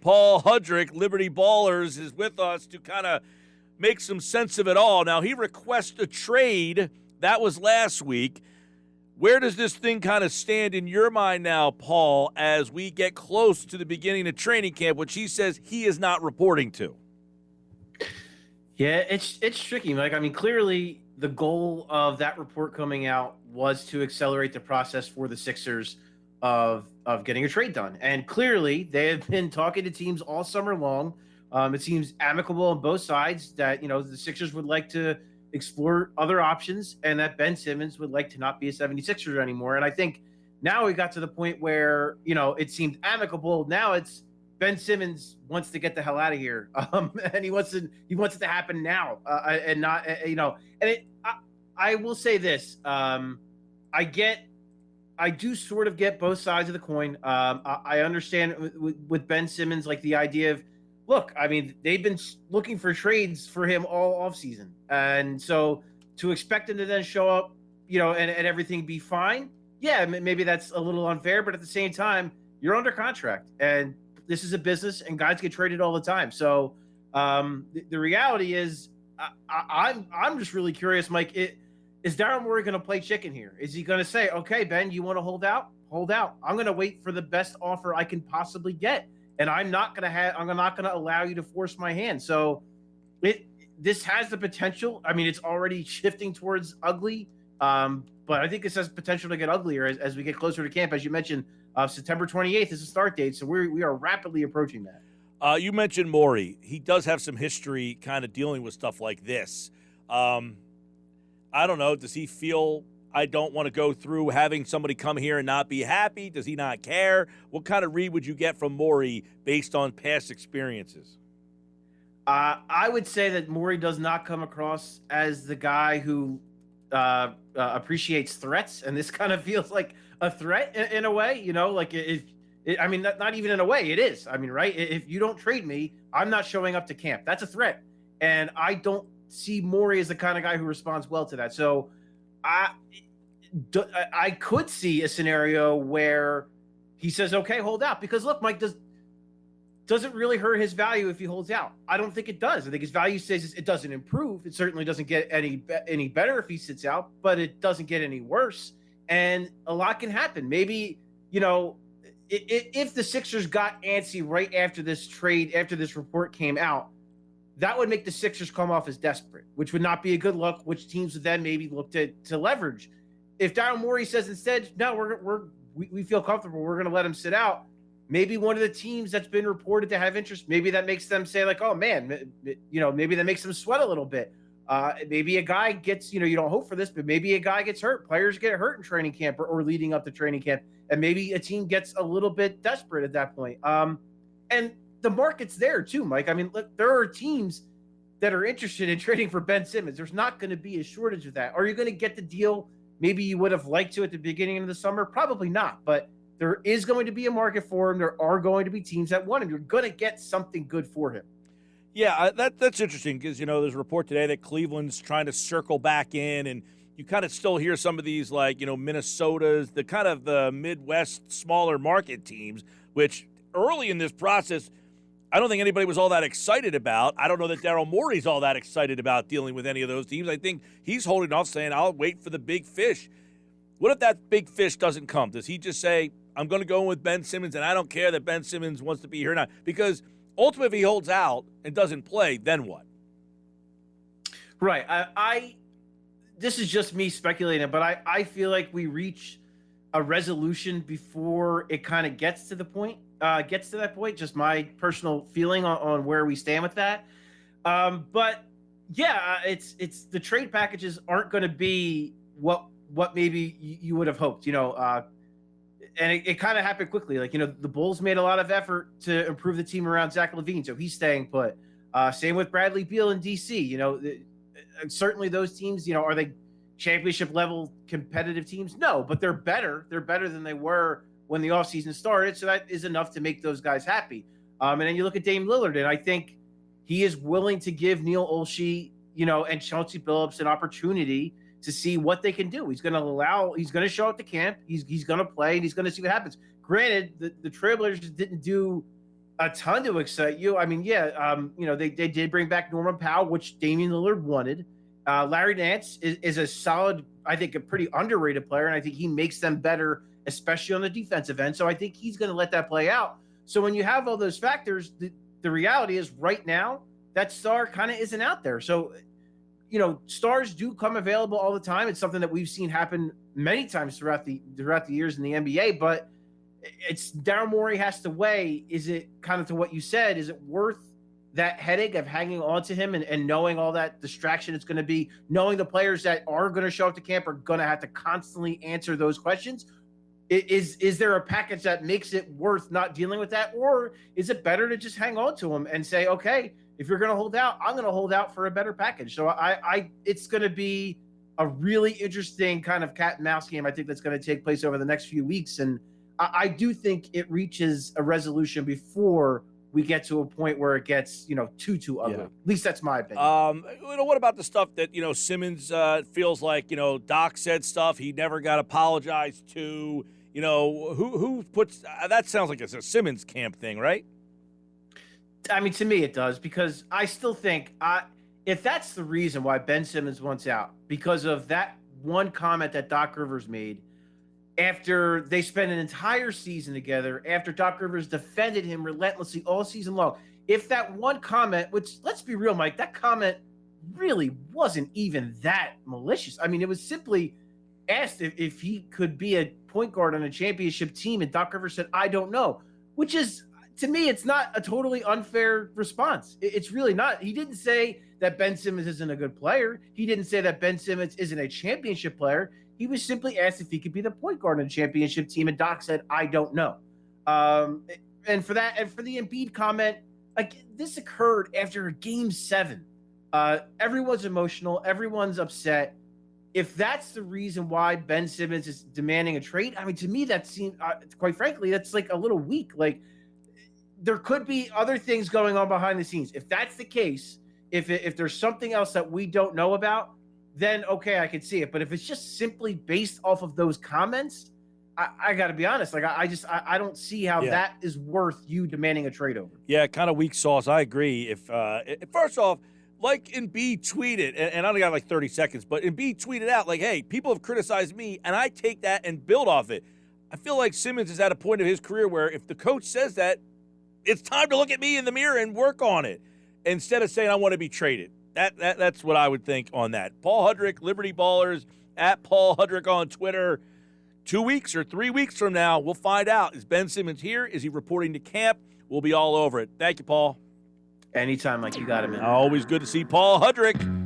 Paul Hudrick, Liberty Ballers, is with us to kind of make some sense of it all. Now, he requests a trade. That was last week. Where does this thing kind of stand in your mind now, Paul, as we get close to the beginning of training camp, which he says he is not reporting to? Yeah, it's tricky, Mike. I mean, clearly the goal of that report coming out was to accelerate the process for the Sixers of getting a trade done. And clearly they have been talking to teams all summer long. It seems amicable on both sides that, the Sixers would like to explore other options and that Ben Simmons would like to not be a 76er anymore. And I think now we got to the point where, it seemed amicable. Now it's Ben Simmons wants to get the hell out of here. And he wants it to happen now. And not, I will say this. I do sort of get both sides of the coin. I understand with Ben Simmons, like the idea of, look, I mean, they've been looking for trades for him all offseason. And so to expect him to then show up, and everything be fine, yeah, maybe that's a little unfair. But at the same time, you're under contract. And this is a business, and guys get traded all the time. So the reality is I'm just really curious, Mike, is Daryl Morey going to play chicken here? Is he going to say, okay, Ben, you want to hold out? Hold out. I'm going to wait for the best offer I can possibly get. And I'm not going to allow you to force my hand. So this has the potential. I mean, it's already shifting towards ugly. But I think this has potential to get uglier as we get closer to camp. As you mentioned, September 28th is the start date. So we are rapidly approaching that. You mentioned Morey. He does have some history kind of dealing with stuff like this. I don't know. Does he feel I don't want to go through having somebody come here and not be happy? Does he not care? What kind of read would you get from Morey based on past experiences? I would say that Morey does not come across as the guy who appreciates threats, and this kind of feels like a threat in a way. Not even in a way, it is. I mean, right? If you don't trade me, I'm not showing up to camp. That's a threat, and I don't see Morey as the kind of guy who responds well to that. So I could see a scenario where he says, okay, hold out. Because look, Mike, does it really hurt his value if he holds out? I don't think it does. I think his value says it doesn't improve. It certainly doesn't get any better if he sits out, but it doesn't get any worse. And a lot can happen. Maybe, if the Sixers got antsy right after this trade, after this report came out, that would make the Sixers come off as desperate, which would not be a good look, which teams would then maybe look to leverage. If Daryl Morey says instead, no, we feel comfortable, we're going to let him sit out, maybe one of the teams that's been reported to have interest, maybe that makes them say like, oh man, maybe that makes them sweat a little bit. Maybe a guy gets, you don't hope for this, but maybe a guy gets hurt. Players get hurt in training camp or leading up to training camp. And maybe a team gets a little bit desperate at that point. And the market's there too, Mike. I mean, look, there are teams that are interested in trading for Ben Simmons. There's not going to be a shortage of that. Are you going to get the deal maybe you would have liked to at the beginning of the summer? Probably not, but there is going to be a market for him. There are going to be teams that want him. You're going to get something good for him. Yeah, that's interesting because, there's a report today that Cleveland's trying to circle back in, and you kind of still hear some of these like, Minnesota's, the kind of the Midwest smaller market teams, which early in this process, I don't think anybody was all that excited about. I don't know that Daryl Morey's all that excited about dealing with any of those teams. I think he's holding off saying, I'll wait for the big fish. What if that big fish doesn't come? Does he just say, I'm going to go in with Ben Simmons, and I don't care that Ben Simmons wants to be here or not? Because ultimately, if he holds out and doesn't play, then what? Right. This is just me speculating, but I feel like we reach a resolution before it kind of gets to that point. Just my personal feeling on where we stand with that. But yeah, it's the trade packages aren't going to be what maybe you would have hoped, and it kind of happened quickly. Like, the Bulls made a lot of effort to improve the team around Zach LaVine, so he's staying put. Same with Bradley Beal in DC. Certainly those teams, are they championship level competitive teams? No, but they're better. They're better than they were when the offseason started, so that is enough to make those guys happy. And then you look at Dame Lillard, and I think he is willing to give Neil Olshey, and Chauncey Billups an opportunity to see what they can do. He's going to show up to camp. He's going to play, and he's going to see what happens. Granted, the Trailblazers didn't do a ton to excite you. I mean, they did bring back Norman Powell, which Damian Lillard wanted. Larry Nance is a solid, I think, a pretty underrated player, and I think he makes them better, especially on the defensive end. So I think he's going to let that play out. So when you have all those factors, the reality is right now that star kind of isn't out there. So, stars do come available all the time. It's something that we've seen happen many times throughout the years in the NBA, but it's Daryl Morey has to weigh, is it kind of to what you said, is it worth that headache of hanging on to him and knowing all that distraction it's going to be, knowing the players that are going to show up to camp are going to have to constantly answer those questions? Is there a package that makes it worth not dealing with that? Or is it better to just hang on to him and say, okay, if you're going to hold out, I'm going to hold out for a better package. So it's going to be a really interesting kind of cat and mouse game. I think that's going to take place over the next few weeks. And I do think it reaches a resolution before we get to a point where it gets, too ugly. Yeah. At least that's my opinion. What about the stuff that, Simmons feels like, Doc said stuff he never got apologized to? Who puts that sounds like it's a Simmons camp thing, right? I mean, to me it does, because I still think if that's the reason why Ben Simmons wants out, because of that one comment that Doc Rivers made after they spent an entire season together, after Doc Rivers defended him relentlessly all season long, if that one comment, which, let's be real, Mike, that comment really wasn't even that malicious. I mean, it was simply asked if he could be a point guard on a championship team, and Doc Rivers said, I don't know, which is, to me, it's not a totally unfair response. It's really not. He didn't say that Ben Simmons isn't a good player. He didn't say that Ben Simmons isn't a championship player. He was simply asked if he could be the point guard on a championship team, and Doc said, I don't know. And for that, and for the Embiid comment, like, this occurred after Game 7. Everyone's emotional. Everyone's upset. If that's the reason why Ben Simmons is demanding a trade, I mean, to me, that seems, quite frankly, that's like a little weak. Like, there could be other things going on behind the scenes. If that's the case, if there's something else that we don't know about, then okay, I can see it. But if it's just simply based off of those comments, I got to be honest. Like, I don't see how that is worth you demanding a trade over. Yeah, kind of weak sauce. I agree. If first off, like Embiid tweeted, and I only got like 30 seconds, but Embiid tweeted out, like, hey, people have criticized me, and I take that and build off it. I feel like Simmons is at a point of his career where if the coach says that, it's time to look at me in the mirror and work on it instead of saying I want to be traded. That's what I would think on that. Paul Hudrick, Liberty Ballers, at Paul Hudrick on Twitter. 2 weeks or 3 weeks from now, we'll find out. Is Ben Simmons here? Is he reporting to camp? We'll be all over it. Thank you, Paul. Anytime, Mike. You got it, man. Always good to see Paul Hudrick.